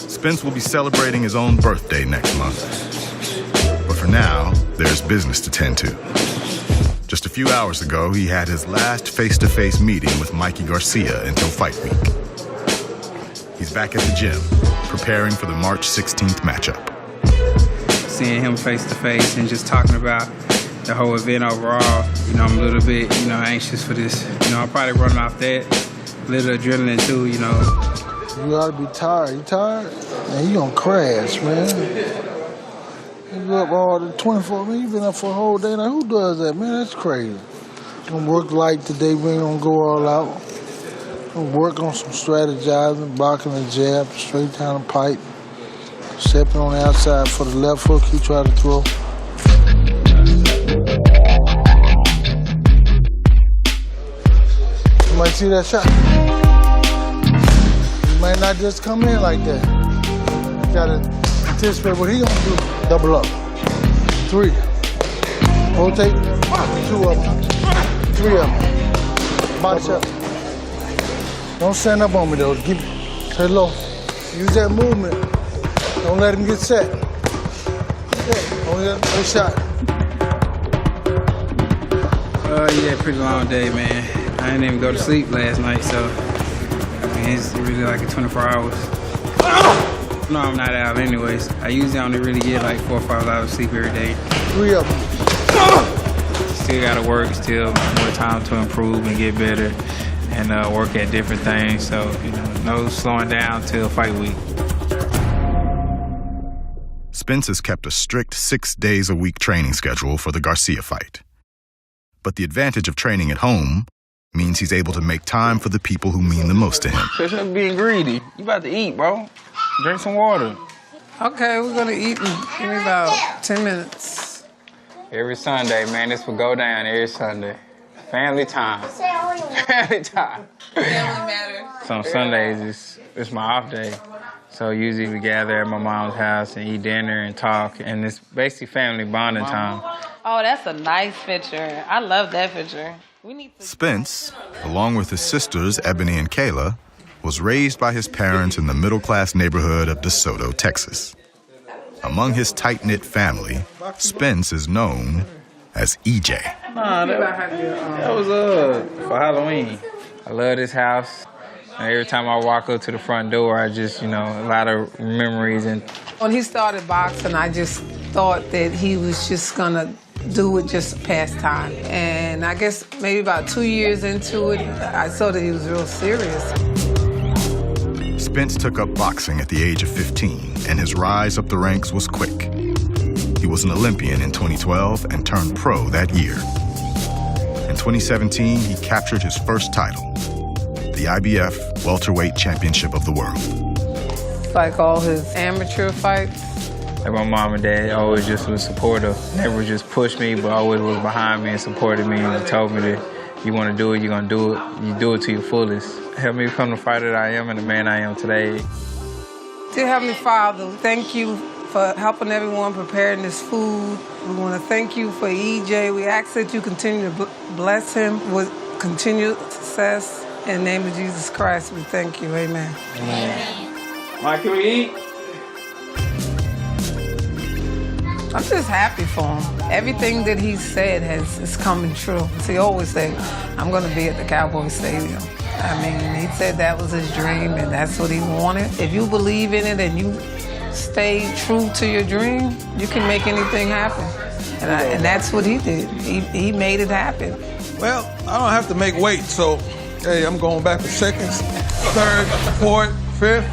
Spence will be celebrating his own birthday next month. But for now, there's business to tend to. Just a few hours ago, he had his last face-to-face meeting with Mikey Garcia until fight week. He's back at the gym, preparing for the March 16th matchup. Seeing him face-to-face and just talking about the whole event overall, I'm a little bit, anxious for this. I'm probably running off that, a little adrenaline too, You ought to be tired. You tired? Man, you gonna crash, man. You up all the 24, man, you been up for a whole day now. Who does that, man? That's crazy. Gonna work light today, we ain't gonna go all out. Gonna work on some strategizing, blocking the jab, straight down the pipe. Stepping on the outside for the left hook he tried to throw. You might see that shot. You might not just come in like that. You gotta anticipate what he gonna do. Double up. 3. Rotate. 2 of them. 3 of them. Body shot. Don't stand up on me though. Stay low. Use that movement. Don't let him get set. Only a shot. Yeah, pretty long day, man. I didn't even go to sleep last night, so it's really like 24 hours. No, I'm not out anyways. I usually only really get like 4 or 5 hours of sleep every day. 3 of them. Still gotta work, still more time to improve and get better and work at different things. So, no slowing down till fight week. Spence has kept a strict 6-days-a-week training schedule for the Garcia fight. But the advantage of training at home means he's able to make time for the people who mean the most to him. Quit being greedy. You about to eat, bro. Drink some water. Okay, we're gonna eat in maybe about 10 minutes. Every Sunday, man, this will go down every Sunday. Family time. Family time. Family matters. So on Sundays, it's my off day. So usually we gather at my mom's house and eat dinner and talk, and it's basically family bonding time. Oh, that's a nice picture. I love that picture. Spence, along with his sisters Ebony and Kayla, was raised by his parents in the middle-class neighborhood of DeSoto, Texas. Among his tight-knit family, Spence is known as EJ. Nah, that was for Halloween. I love this house. Every time I walk up to the front door, I just, a lot of memories. And when he started boxing, I just thought that he was just gonna do it just to pass time. And I guess maybe about 2 years into it, I saw that he was real serious. Spence took up boxing at the age of 15, and his rise up the ranks was quick. He was an Olympian in 2012 and turned pro that year. In 2017, he captured his first title, the IBF Welterweight Championship of the World. Like all his amateur fights. Like my mom and dad always just was supportive. Never just pushed me, but always was behind me and supported me and told me that you want to do it, you're going to do it. You do it to your fullest. Helped me become the fighter that I am and the man I am today. Dear Heavenly Father, thank you for helping everyone preparing this food. We want to thank you for EJ. We ask that you continue to bless him with continued success. In the name of Jesus Christ, we thank you. Amen. Amen. Mike, can we eat? I'm just happy for him. Everything that he said is coming true. He always said, I'm going to be at the Cowboy Stadium. I mean, he said that was his dream and that's what he wanted. If you believe in it and you stay true to your dream, you can make anything happen. And that's what he did. He made it happen. Well, I don't have to make weight, so, hey, I'm going back for seconds, third, fourth, fifth.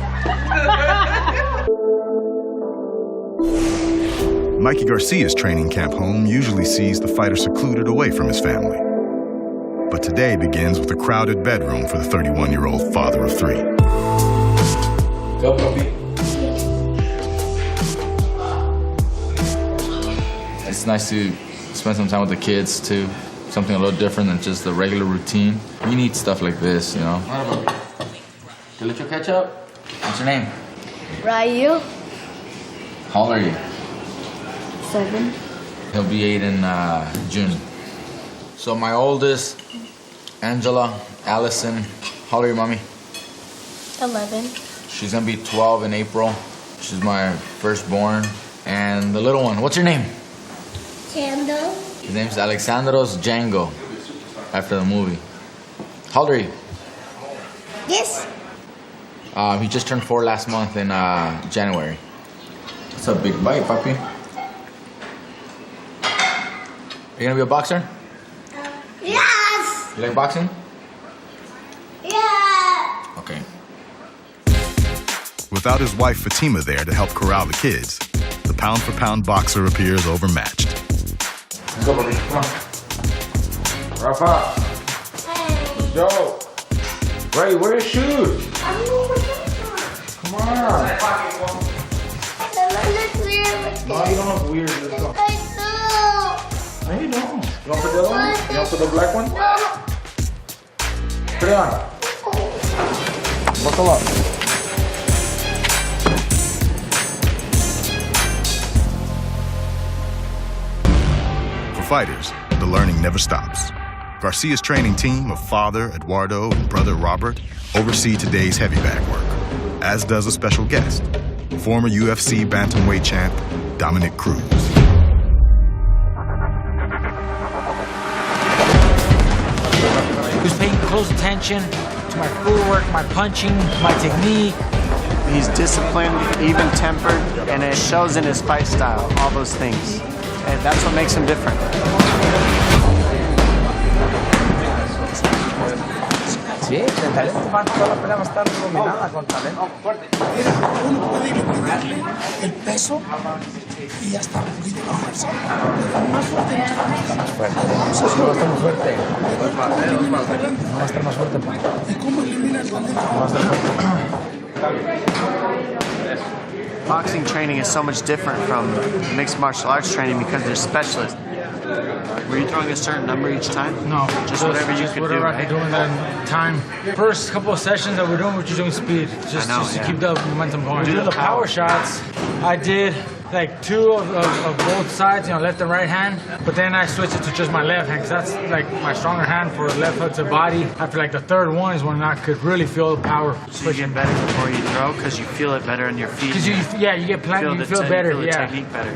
Mikey Garcia's training camp home usually sees the fighter secluded away from his family. But today begins with a crowded bedroom for the 31-year-old father of 3. Go, puppy. It's nice to spend some time with the kids, too. Something a little different than just the regular routine. You need stuff like this, you know? Hey, little ketchup. What's your name? Ryu. How old are you? 7. He'll be 8 in June. So my oldest, Angela, Allison. How old are you, mommy? 11. She's gonna be 12 in April. She's my firstborn. And the little one, what's her name? Candle. His name's Alexandros Django, after the movie. How old are you? Yes. He just turned 4 last month in January. That's a big bite, puppy. Are you gonna be a boxer? Yes. You like boxing? Yeah. Okay. Without his wife Fatima there to help corral the kids, the pound-for-pound boxer appears overmatched. Let's go, puppy. Come on. Rafa. Let's go. Ray, where are your shoes? Come on. No, you don't have weird. Let's go. No, you don't. You want to put the other one? You want to put the black one? Put it on. Buckle up. For fighters, the learning never stops. Garcia's training team of father Eduardo and brother Robert oversee today's heavy bag work, as does a special guest, former UFC bantamweight champ Dominic Cruz. Who's paying close attention to my footwork, my punching, my technique. He's disciplined, even-tempered, and it shows in his fight style, all those things. And that's what makes him different. Sí, el talento va, toda la pelea va a estar dominada con talento. Uno puede eliminarle el peso y hasta un poquito la fuerza. Más fuerte no está más fuerte. Sí, va a estar muy fuerte. No va a estar más fuerte. ¿Y cómo elimina el talento? No va a estar fuerte. Boxing training is so much different from mixed martial arts training because they're specialists. Were you throwing a certain number each time? No, just whatever you could whatever do. I could do in that time. First couple of sessions that we're doing speed, just to keep the momentum going. Do the power shots. I did like 2 of both sides, left and right hand. But then I switched it to just my left hand, because that's like my stronger hand for left hook to body. After like the third one is when I could really feel the power. So you get better before you throw because you feel it better in your feet. Because you get planted, you feel better. Feel the technique better.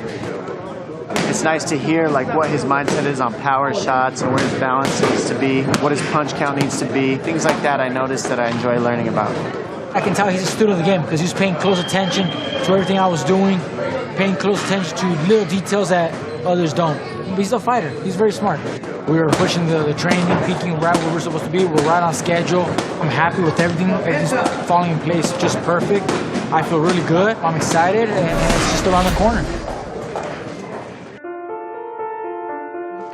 It's nice to hear like what his mindset is on power shots and where his balance needs to be, what his punch count needs to be. Things like that I noticed that I enjoy learning about. I can tell he's a student of the game because he's paying close attention to everything I was doing, paying close attention to little details that others don't. But he's a fighter. He's very smart. We were pushing the training, peaking right where we're supposed to be. We're right on schedule. I'm happy with everything. Everything's falling in place just perfect. I feel really good. I'm excited, and it's just around the corner.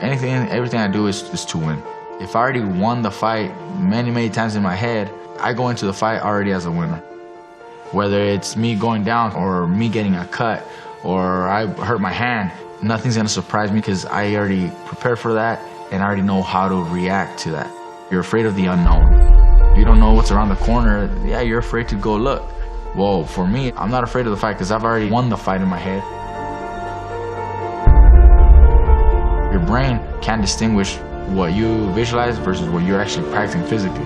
Everything I do is to win. If I already won the fight many times in my head, I go into the fight already as a winner. Whether it's me going down or me getting a cut or I hurt my hand, nothing's gonna surprise me because I already prepared for that and I already know how to react to that. You're afraid of the unknown. You don't know what's around the corner. Yeah, you're afraid to go look. Well, for me, I'm not afraid of the fight because I've already won the fight in my head. Your brain can't distinguish what you visualize versus what you're actually practicing physically.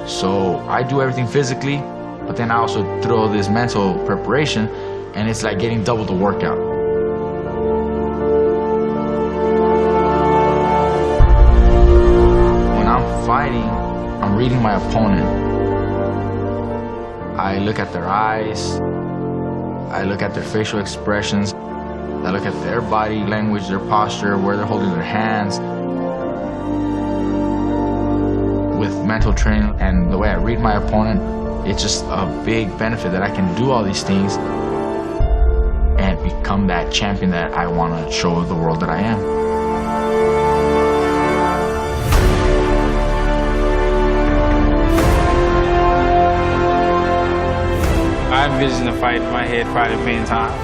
So I do everything physically, but then I also throw this mental preparation, and it's like getting double the workout. When I'm fighting, I'm reading my opponent. I look at their eyes, I look at their facial expressions, I look at their body language, their posture, where they're holding their hands. With mental training and the way I read my opponent, it's just a big benefit that I can do all these things and become that champion that I want to show the world that I am. I envision a fight in my head probably a million times.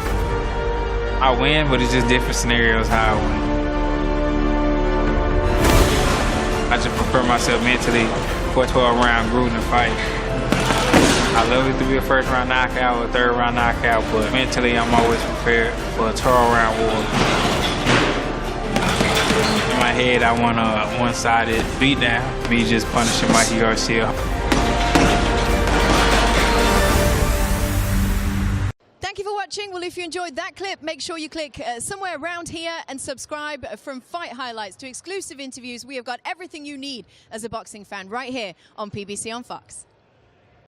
I win, but it's just different scenarios how I win. I just prepare myself mentally for a 12-round grueling fight. I love it to be a first-round knockout or a third-round knockout, but mentally I'm always prepared for a 12-round war. In my head, I want a one-sided beatdown, me just punishing Mikey Garcia. Thank you for watching. Well, if you enjoyed that clip, make sure you click somewhere around here and subscribe. From fight highlights to exclusive interviews, we have got everything you need as a boxing fan right here on PBC on Fox.